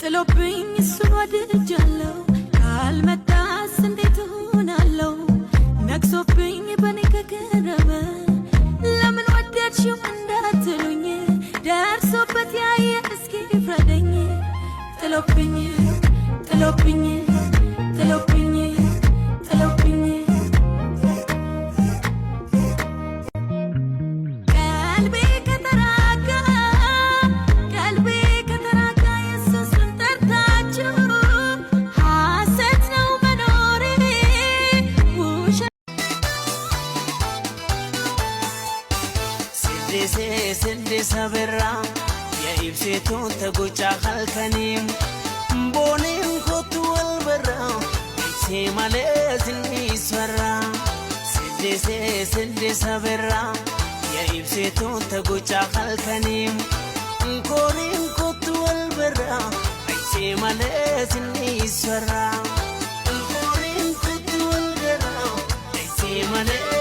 ጥሎብኝ እሱን ወድጃለሁ ካልመጣስ እንዴት እሆናለሁ ነግሶብኝ በኔ ከቀረበ ለምን ወደድሽው እንዳትሉኝ ደርሶበት ያየ እስኪ ፍረደኝ ጥሎብኝ ጥሎብኝ ጥሎብኝ ጥሎብኝ ቀልቤ ከተራጋ ኢየሱስን ጠርታችሁ ሐሰት ነው መኖሬ ውሸት ስንዴ ሰበራ የኢብሴቱን ተጎጫ ኸልከኒም ቦኔም ኮቱ ወልበራ ኢብሴ ማለት እንዲስፈራ ስንዴ ሰበራ የኢብሴቱን ተጎጫ ኸልከኒም ኮሪም ኮቱ ወልበራ ኢብሴ ማለት እንዲስፈራ ኮሪም ኮቱ ወልበራ ኢብሴ ማለት